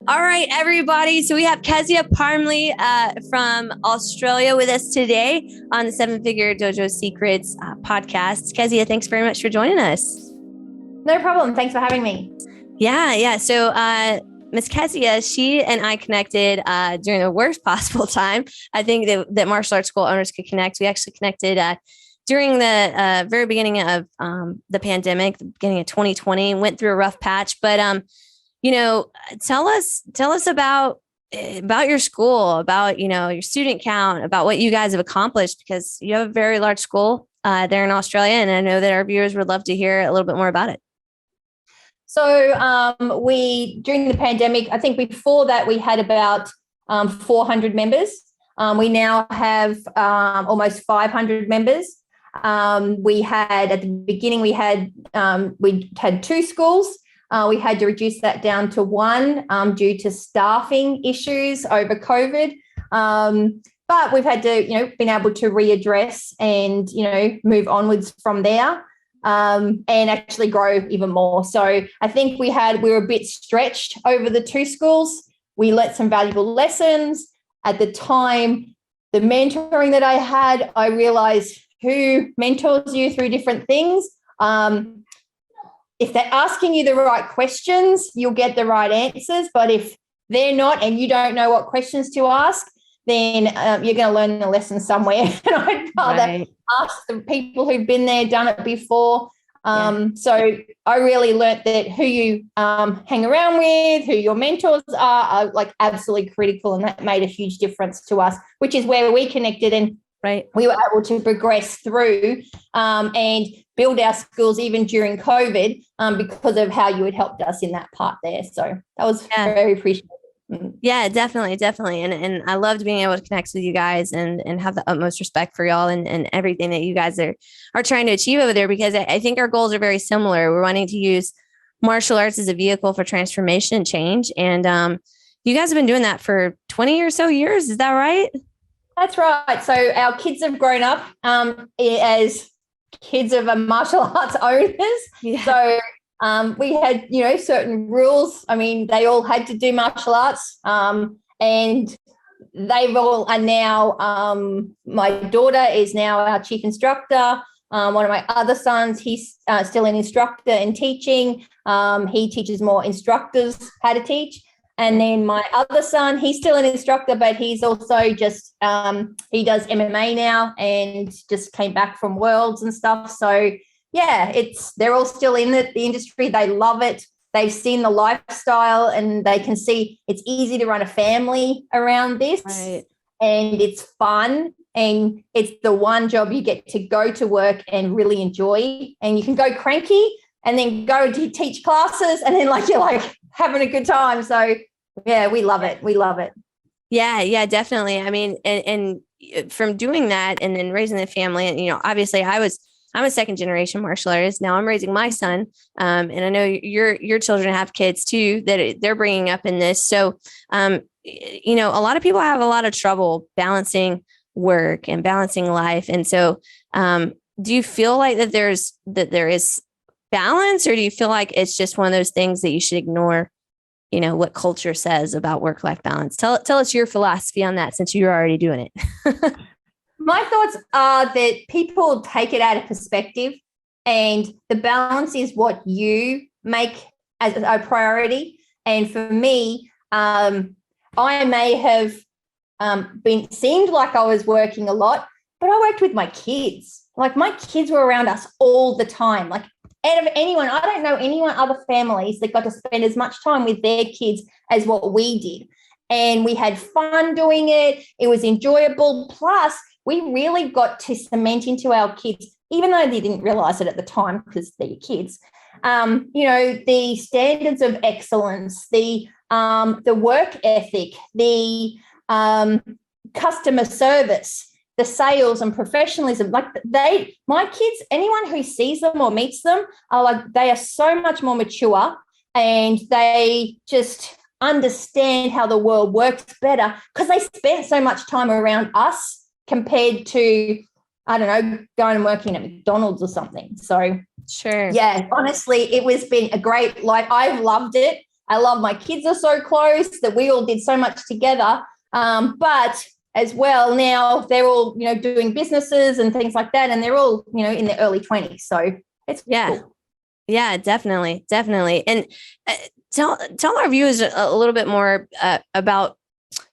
All right, everybody. So we have Kezia Parmley from Australia with us today on the Figures Dojo Secrets podcast. Kezia, thanks very much for joining us. No problem. Thanks for having me. Yeah. So Miss Kezia, she and I connected during the worst possible time. I think that martial arts school owners could connect. We actually connected during the very beginning of the pandemic, the beginning of 2020, went through a rough patch, but tell us about your school, about, your student count, about what you guys have accomplished, because you have a very large school there in Australia. And I know that our viewers would love to hear a little bit more about it. So during the pandemic, I think before that we had about 400 members. We now have almost 500 members. We had, at the beginning, we had 2 schools. We had to reduce that down to 1 due to staffing issues over COVID. But we've had to, been able to readdress and, move onwards from there and actually grow even more. So I think we were a bit stretched over the 2 schools. We learnt some valuable lessons. At the time, the mentoring that I had, I realized who mentors you through different things. If they're asking you the right questions, you'll get the right answers. But if they're not and you don't know what questions to ask, then you're going to learn the lesson somewhere. And I'd rather ask the people who've been there, done it before. So I really learnt that who you hang around with, who your mentors are like absolutely critical. And that made a huge difference to us, which is where we connected and we were able to progress through and build our skills even during COVID because of how you had helped us in that part there. So that was very appreciated. Yeah, definitely. And I loved being able to connect with you guys and have the utmost respect for y'all and everything that you guys are trying to achieve over there, because I think our goals are very similar. We're wanting to use martial arts as a vehicle for transformation and change. And you guys have been doing that for 20 or so years. Is that right? That's right. So our kids have grown up as kids of martial arts owners. Yeah. So we had, certain rules. I mean, they all had to do martial arts and they all are now, my daughter is now our chief instructor. One of my other sons, he's still an instructor in teaching. He teaches more instructors how to teach. And then my other son, he's still an instructor, but he's also just, he does MMA now and just came back from Worlds and stuff. So, yeah, they're all still in the industry. They love it. They've seen the lifestyle and they can see it's easy to run a family around this. Right. And it's fun. And it's the one job you get to go to work and really enjoy. And you can go cranky and then go to teach classes and then you're having a good time. So yeah, we love it. We love it. Yeah, definitely. I mean, and from doing that and then raising the family, and, obviously I'm a second generation martial artist. Now I'm raising my son. And I know your children have kids too, that they're bringing up in this. So, a lot of people have a lot of trouble balancing work and balancing life. And so, do you feel like that there is balance, or do you feel like it's just one of those things that you should ignore, what culture says about work-life balance? Tell us your philosophy on that, since you're already doing it. My thoughts are that people take it out of perspective, and the balance is what you make as a priority. And for me, I may have seemed like I was working a lot, but I worked with my kids. My kids were around us all the time. Out of anyone, I don't know anyone other families that got to spend as much time with their kids as what we did. And we had fun doing it. It was enjoyable. Plus, we really got to cement into our kids, even though they didn't realize it at the time because they're your kids, the standards of excellence, the work ethic, the customer service, the sales and professionalism. My kids, anyone who sees them or meets them they are so much more mature, and they just understand how the world works better because they spent so much time around us compared to, I don't know, going and working at McDonald's or something. So sure. Yeah, honestly, it was been a great life. I've loved it. I love my kids are so close that we all did so much together. But as well, now they're all, doing businesses and things like that. And they're all, in their early 20s. So it's cool. Yeah, definitely. Definitely. And tell our viewers a little bit more about,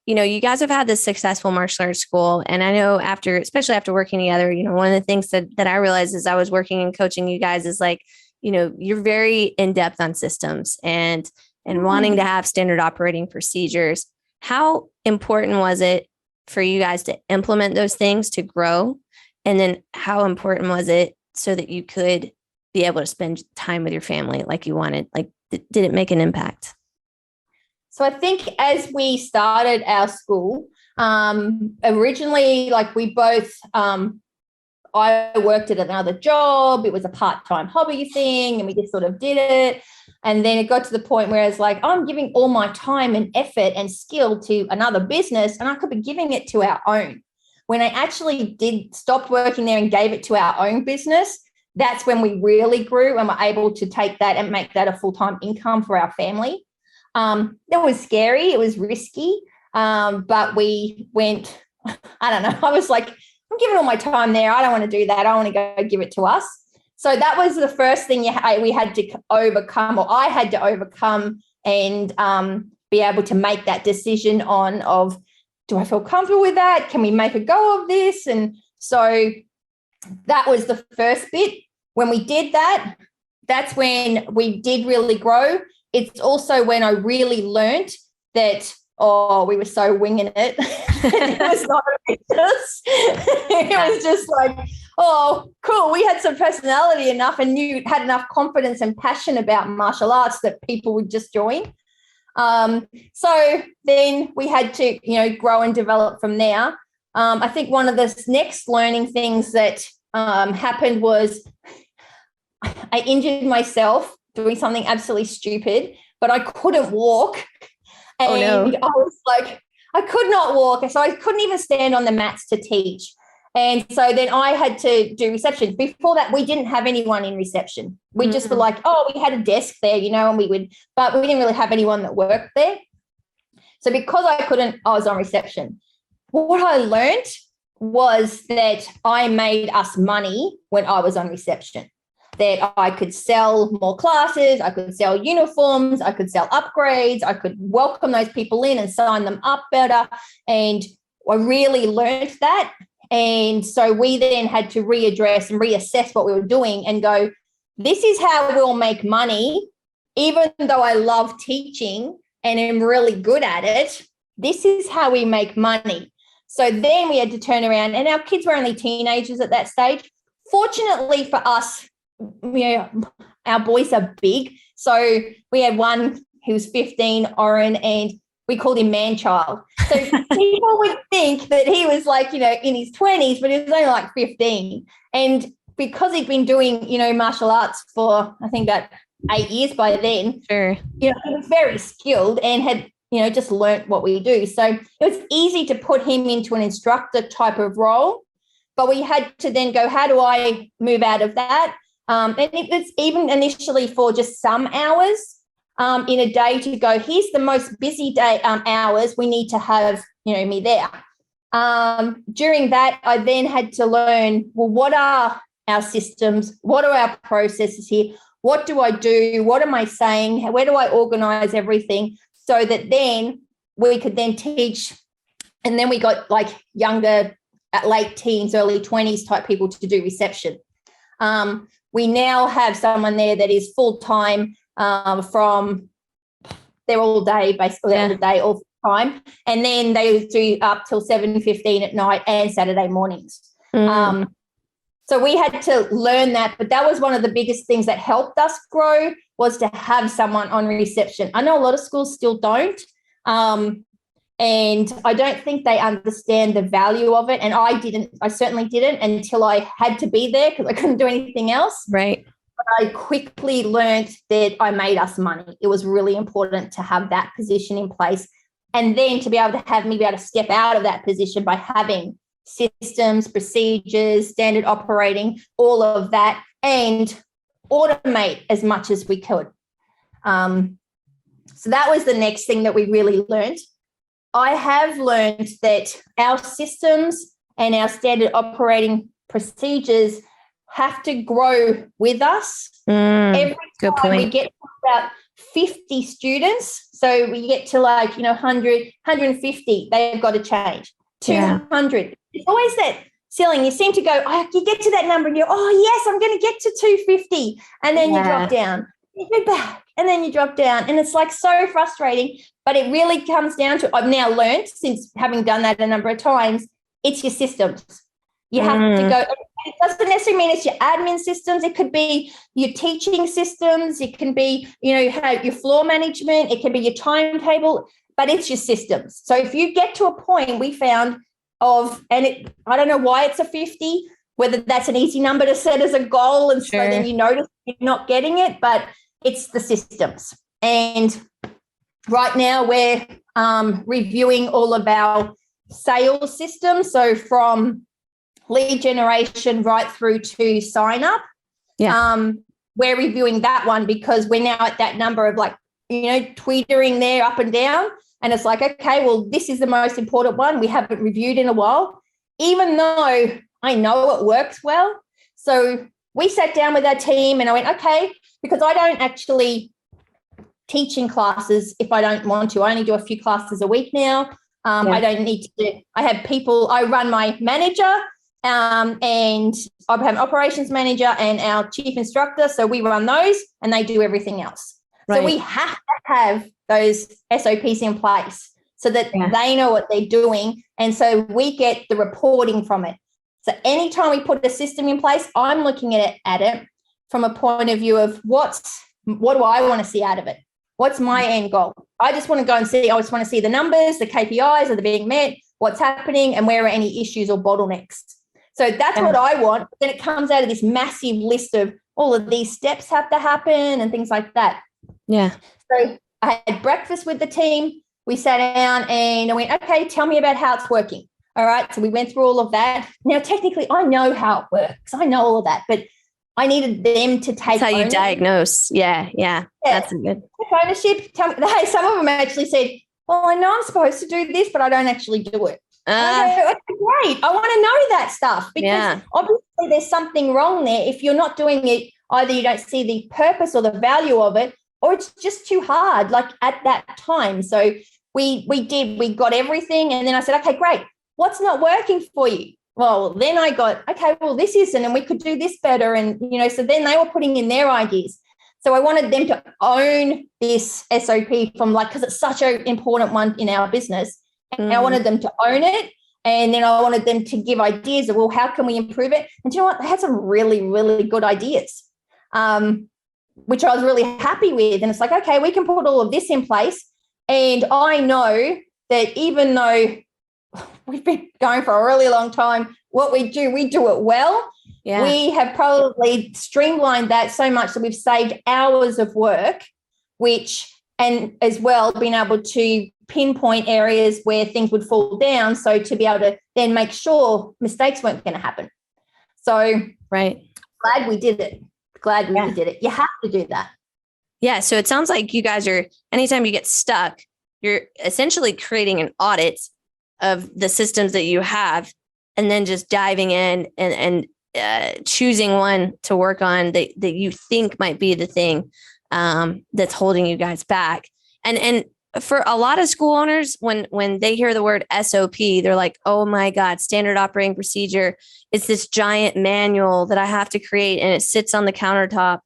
you guys have had this successful martial arts school. And I know especially after working together, one of the things that I realized as I was working and coaching you guys is like, you're very in depth on systems and wanting to have standard operating procedures. How important was it for you guys to implement those things to grow? And then how important was it so that you could be able to spend time with your family like you wanted? Like, did it make an impact? So I think as we started our school, originally, like we both, I worked at another job. It was a part-time hobby thing, and we just sort of did it. And then it got to the point where it's like, I'm giving all my time and effort and skill to another business, and I could be giving it to our own. When I actually stopped working there and gave it to our own business, that's when we really grew and were able to take that and make that a full-time income for our family. That was scary. It was risky. But we went, I don't know. I was like, I'm giving all my time there. I don't want to do that. I want to go give it to us. So that was the first thing we had to overcome, or I had to overcome, and be able to make that decision of, do I feel comfortable with that? Can we make a go of this? And so that was the first bit. When we did that, that's when we did really grow. It's also when I really learned that, we were so winging it. It was not a business. It was just like, oh, cool. We had some personality enough and had enough confidence and passion about martial arts that people would just join. So then we had to, grow and develop from there. I think one of the next learning things that happened was I injured myself doing something absolutely stupid, but I couldn't walk. And I was like, I could not walk. So I couldn't even stand on the mats to teach. And so then I had to do reception. Before that, we didn't have anyone in reception. We just were like, we had a desk there, and but we didn't really have anyone that worked there. So because I was on reception. What I learned was that I made us money when I was on reception. That I could sell more classes, I could sell uniforms, I could sell upgrades, I could welcome those people in and sign them up better. And I really learned that. And so we then had to readdress and reassess what we were doing and go, this is how we'll make money, even though I love teaching and am really good at it. This is how we make money. So then we had to turn around, and our kids were only teenagers at that stage. Fortunately for us, our boys are big. So we had one who was 15, Oren, and we called him man-child. So people would think that he was like, in his 20s, but he was only like 15. And because he'd been doing, martial arts for, I think, about 8 years by then, sure, he was very skilled and had, just learnt what we do. So it was easy to put him into an instructor type of role. But we had to then go, how do I move out of that? And it was even initially for just some hours in a day to go, here's the most busy day hours. We need to have, me there. During that, I then had to learn, well, what are our systems? What are our processes here? What do I do? What am I saying? Where do I organize everything so that then we could then teach? And then we got like younger, late teens, early 20s type people to do reception. We now have someone there that is full-time from they're all day, basically all day, all the time. And then they do up till 7:15 at night and Saturday mornings. So we had to learn that. But that was one of the biggest things that helped us grow, was to have someone on reception. I know a lot of schools still don't. And I don't think they understand the value of it. And I certainly didn't until I had to be there because I couldn't do anything else. Right. But I quickly learned that I made us money. It was really important to have that position in place. And then to be able to have me be able to step out of that position by having systems, procedures, standard operating, all of that, and automate as much as we could. So that was the next thing that we really learned. I have learned that our systems and our standard operating procedures have to grow with us. Every time we get to about 50 students, so we get to 100, 150, they've got to change. 200. It's always that ceiling. You seem to go, you get to that number and you're, yes, I'm going to get to 250. And then you drop down. You go back and then you drop down. And it's so frustrating. But it really comes down to, I've now learned, since having done that a number of times, it's your systems. You have to go. It doesn't necessarily mean it's your admin systems. It could be your teaching systems. It can be, your floor management. It can be your timetable, but it's your systems. So if you get to a point we found I don't know why it's a 50, whether that's an easy number to set as a goal. And so then you notice you're not getting it, but it's the systems. And right now we're reviewing all of our sales systems. So from lead generation right through to sign up. We're reviewing that one because we're now at that number of tweetering there up and down. And it's okay, well, this is the most important one we haven't reviewed in a while, even though I know it works well. So we sat down with our team and I went, okay, because I don't actually teach in classes if I don't want to. I only do a few classes a week now. I don't need to. I have people. I run my manager and I have an operations manager and our chief instructor. So we run those and they do everything else. Right. So we have to have those SOPs in place so that they know what they're doing. And so we get the reporting from it. So anytime we put a system in place, I'm looking at it from a point of view of what do I want to see out of it? What's my end goal? I just want to go and see, I just want to see the numbers, the KPIs, are they being met, what's happening, and where are any issues or bottlenecks. So that's what I want. Then it comes out of this massive list of all of these steps have to happen and things like that. Yeah. So I had breakfast with the team. We sat down and I went, okay, tell me about how it's working. All right. So we went through all of that. Now, technically, I know how it works. I know all of that, but I needed them to take That's how you diagnose. Yeah. That's good. Take ownership. Tell me, hey, some of them actually said, well, I know I'm supposed to do this, but I don't actually do it. Okay, great. I want to know that stuff because obviously there's something wrong there. If you're not doing it, either you don't see the purpose or the value of it, or it's just too hard, at that time. So we got everything. And then I said, okay, great. What's not working for you? Well, then I got, okay, well, this isn't, and we could do this better. And, so then they were putting in their ideas. So I wanted them to own this SOP because it's such an important one in our business. And I wanted them to own it. And then I wanted them to give ideas of, well, how can we improve it? And do you know what? They had some really, really good ideas, which I was really happy with. And it's okay, we can put all of this in place. And I know that even though we've been going for a really long time, what we do it well. Yeah. We have probably streamlined that so much that we've saved hours of work, and as well being able to pinpoint areas where things would fall down, so to be able to then make sure mistakes weren't going to happen. So glad we did it. Did it. You have to do that. Yeah. So it sounds like you guys are, anytime you get stuck, you're essentially creating an audit of the systems that you have and then just diving in and choosing one to work on that you think might be the thing that's holding you guys back. And for a lot of school owners, when they hear the word SOP, they're like, oh my God, standard operating procedure. It's this giant manual that I have to create and it sits on the countertop.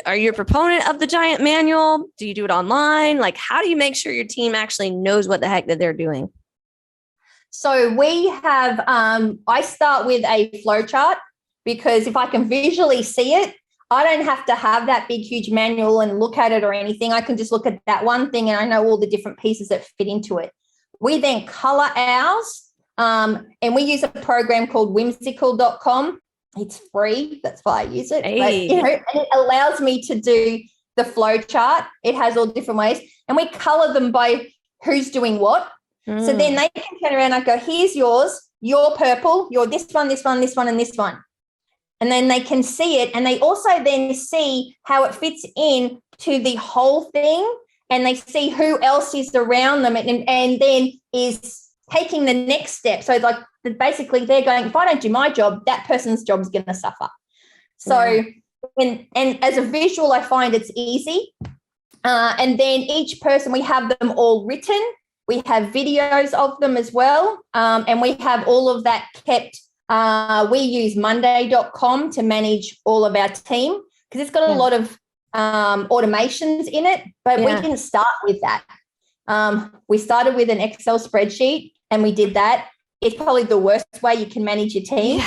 Are you a proponent of the giant manual? Do you do it online? How do you make sure your team actually knows what the heck that they're doing? So we have, I start with a flow chart because if I can visually see it, I don't have to have that big, huge manual and look at it or anything. I can just look at that one thing and I know all the different pieces that fit into it. We then color ours and we use a program called whimsical.com. It's free. That's why I use it. Hey. But, and it allows me to do the flow chart. It has all different ways and we color them by who's doing what. So then they can turn around and go, here's yours, you're purple, you're this one, this one, this one, and this one. And then they can see it. And they also then see how it fits in to the whole thing, and they see who else is around them, and then is taking the next step. So like basically they're going, if I don't do my job, that person's job is going to suffer. So, and as a visual, I find it's easy. And then each person, we have them all written. We have videos of them as well. And we have all of that kept. We use monday.com to manage all of our team because it's got a lot of automations in it, but we didn't start with that. We started with an Excel spreadsheet and we did that. It's probably the worst way you can manage your team,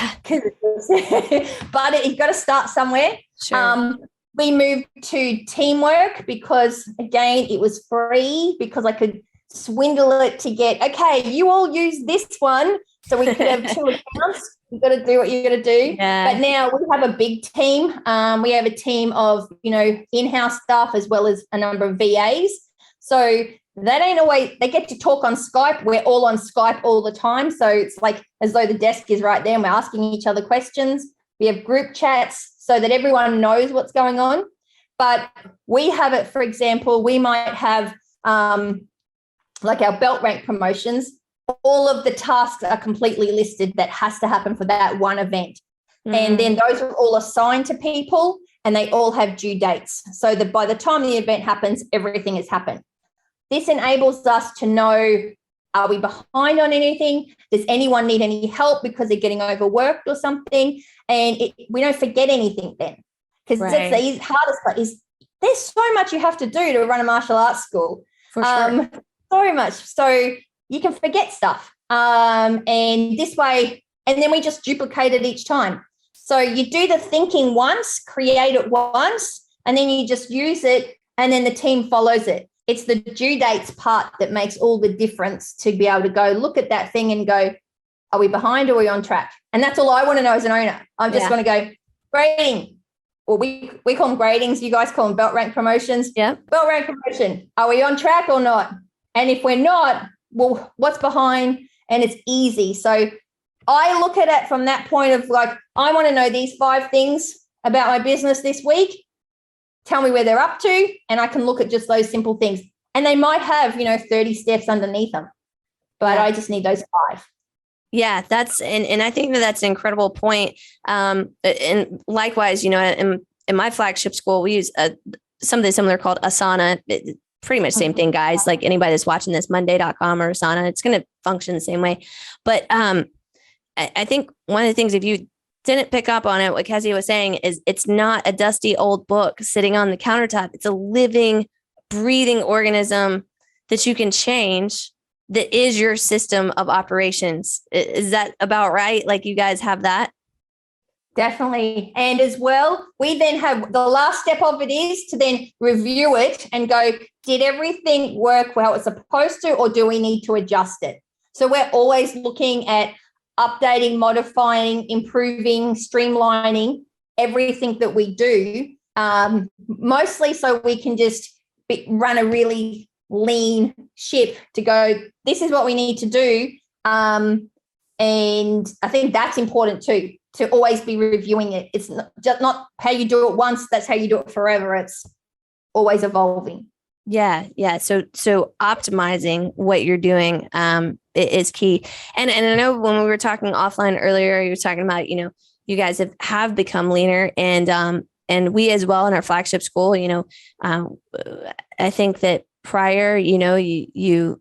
but you've got to start somewhere. Sure. We moved to teamwork because, again, it was free because I could swindle it to get, okay, you all use this one so we could have 2 accounts. You've got to do what you've got to do. Yeah. But now we have a big team. We have a team of, in-house staff as well as a number of VAs. So that ain't always, they get to talk on Skype. We're all on Skype all the time. So it's like as though the desk is right there and we're asking each other questions. We have group chats so that everyone knows what's going on. But we have it, for example, we might have like our belt rank promotions. All of the tasks are completely listed that has to happen for that one event. And then those are all assigned to people and they all have due dates. So that by the time the event happens, everything has happened. This enables us to know, are we behind on anything? Does anyone need any help because they're getting overworked or something? And we don't forget anything then. Because that's the hardest part is there's so much you have to do to run a martial arts school. For sure. So much. So you can forget stuff. And this way, and then we just duplicate it each time. So you do the thinking once, create it once, and then you just use it, and then the team follows it. It's the due dates part that makes all the difference to be able to go look at that thing and go, are we behind or are we on track? And that's all I want to know as an owner. I'm just going to go, grading. Well, we call them gradings. You guys call them belt rank promotions. Yeah. Belt rank promotion. Are we on track or not? And if we're not, well, what's behind? And it's easy. So I look at it from that point of like, I want to know these 5 things about my business this week. Tell me where they're up to, and I can look at just those simple things. And they might have, 30 steps underneath them, but I just need those 5. Yeah, that's, and I think that's an incredible point. And likewise, in my flagship school, we use something similar called Asana. Pretty much same thing, guys. Like anybody that's watching this, monday.com or Asana, it's going to function the same way. But I think one of the things, if you didn't pick up on it, what Kezia was saying is it's not a dusty old book sitting on the countertop. It's a living, breathing organism that you can change, that is your system of operations. Is that about right? Like you guys have that? Definitely. And as well, we then have the last step of it is to then review it and go, did everything work how it's supposed to, or do we need to adjust it? So we're always looking at updating, modifying, improving, streamlining everything that we do, mostly so we can just run a really lean ship to go, this is what we need to do. And I think that's important too, to always be reviewing it. It's not how you do it once, that's how you do it forever. It's always evolving. Yeah. So optimizing what you're doing is key. And I know when we were talking offline earlier, you were talking about, you guys have become leaner, and we as well in our flagship school, I think that prior, you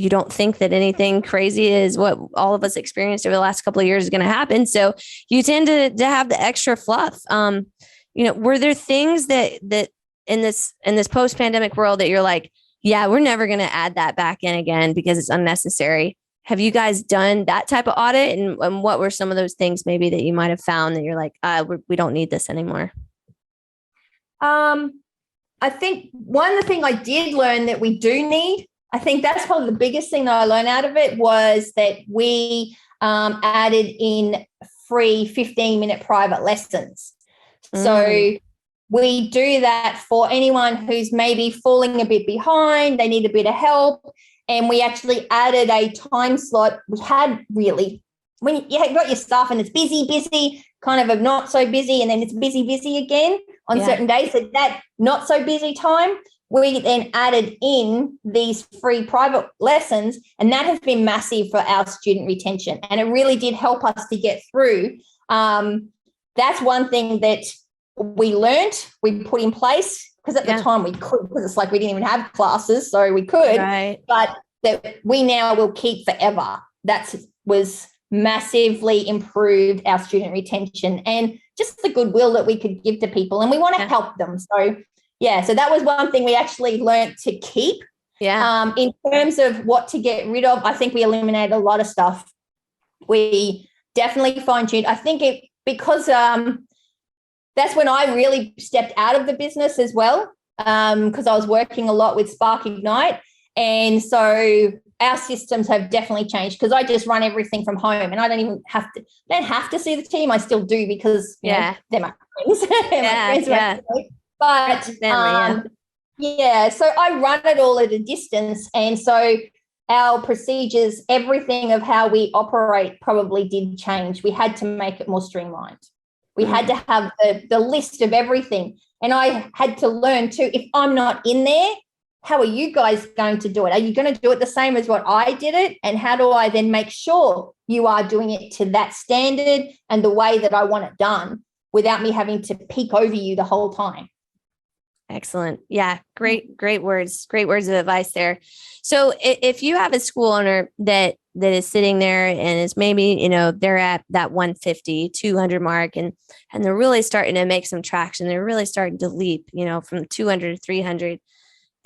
don't think that anything crazy is what all of us experienced over the last couple of years is going to happen. So you tend to have the extra fluff. Were there things that in this post-pandemic world that you're like, yeah, we're never going to add that back in again because it's unnecessary? Have you guys done that type of audit? And what were some of those things maybe that you might have found that you're like, we don't need this anymore? I think one of the things I did learn that we do need, I think that's probably the biggest thing that I learned out of it, was that we added in free 15-minute private lessons. So we do that for anyone who's maybe falling a bit behind, they need a bit of help. And we actually added a time slot. We had really, when you got your stuff and it's busy, kind of a not so busy, and then it's busy again, on certain days. So that not so busy time, we then added in these free private lessons, and that has been massive for our student retention. And it really did help us to get through. That's one thing that we learned, we put in place, because at the time we could, because it's like we didn't even have classes, so we could, but that we now will keep forever. That was massively improved our student retention and just the goodwill that we could give to people, and we want to help them. So so that was one thing we actually learned to keep. In terms of what to get rid of, I think we eliminated a lot of stuff. We definitely fine-tuned. I think because that's when I really stepped out of the business as well, because I was working a lot with Spark Ignite. And so our systems have definitely changed, because I just run everything from home, and I don't have to see the team. I still do, because they're my friends. But so I run it all at a distance. And so our procedures, everything of how we operate probably did change. We had to make it more streamlined. We had to have the list of everything. And I had to learn too, if I'm not in there, how are you guys going to do it? Are you going to do it the same as what I did it? And how do I then make sure you are doing it to that standard and the way that I want it done, without me having to peek over you the whole time? Excellent. Yeah. Great words. Great words of advice there. So if you have a school owner that is sitting there and is maybe, they're at that 150, 200 mark, and they're really starting to make some traction. They're really starting to leap, from 200 to 300.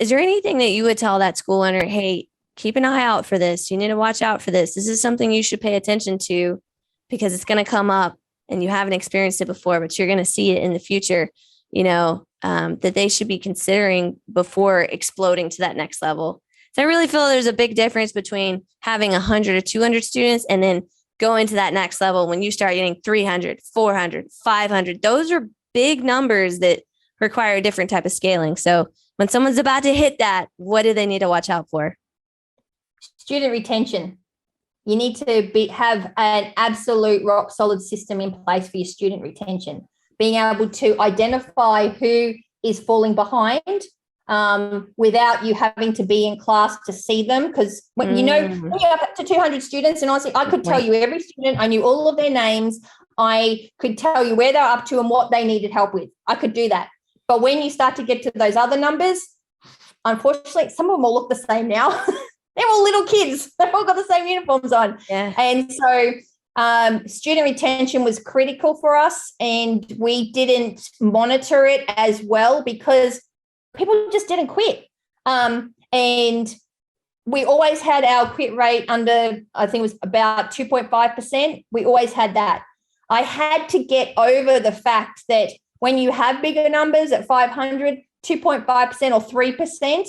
Is there anything that you would tell that school owner, hey, keep an eye out for this. You need to watch out for this. This is something you should pay attention to, because it's going to come up and you haven't experienced it before, but you're going to see it in the future, that they should be considering before exploding to that next level. So I really feel there's a big difference between having 100 or 200 students and then going to that next level when you start getting 300, 400, 500. Those are big numbers that require a different type of scaling. So when someone's about to hit that, what do they need to watch out for? Student retention. You need to have an absolute rock solid system in place for your student retention. Being able to identify who is falling behind without you having to be in class to see them. Because when you're up to 200 students, and honestly, I could tell you every student, I knew all of their names. I could tell you where they're up to and what they needed help with. I could do that. But when you start to get to those other numbers, unfortunately, some of them all look the same now. They're all little kids. They've all got the same uniforms on. And so student retention was critical for us, and we didn't monitor it as well because people just didn't quit. And we always had our quit rate under, I think it was about 2.5%. We always had that. I had to get over the fact that when you have bigger numbers at 500, 2.5% or 3%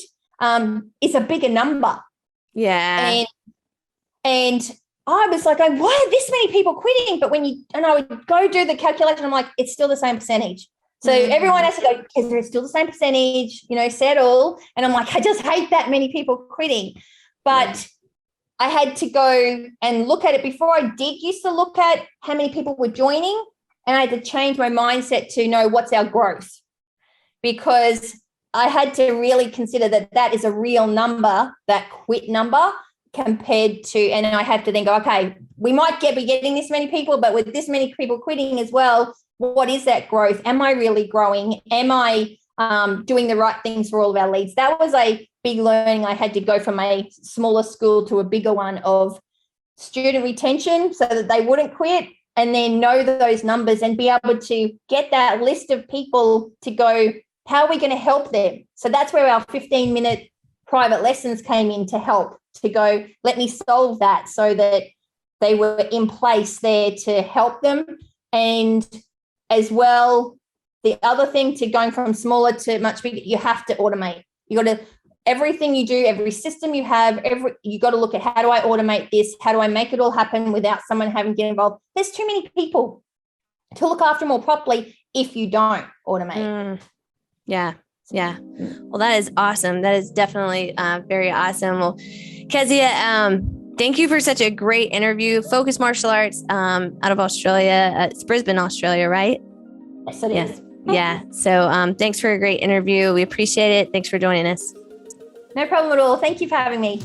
is a bigger number. And I was like, why are this many people quitting? But I would go do the calculation, I'm like, it's still the same percentage. So everyone has to go, is there still the same percentage, settle? And I'm like, I just hate that many people quitting. But I had to go and look at it. Before I used to look at how many people were joining, and I had to change my mindset to know what's our growth, because I had to really consider that is a real number, that quit number, compared to, and I have to then go, okay, we might be getting this many people, but with this many people quitting as well, what is that growth? Am I really growing? Am I doing the right things for all of our leads? That was a big learning. I had to go from a smaller school to a bigger one of student retention so that they wouldn't quit, and then know those numbers and be able to get that list of people to go, how are we going to help them? So that's where our 15-minute private lessons came in to help, to go, let me solve that, so that they were in place there to help them. And as well, the other thing to going from smaller to much bigger, you have to automate. You got to, everything you do, every system you have, you got to look at, how do I automate this? How do I make it all happen without someone having to get involved? There's too many people to look after more properly if you don't automate. Yeah. Well, that is awesome. That is definitely very awesome. Well, Kezia, thank you for such a great interview. Focus Martial Arts out of Australia. It's Brisbane, Australia, right? Yes, it is. Yeah. So thanks for a great interview. We appreciate it. Thanks for joining us. No problem at all. Thank you for having me.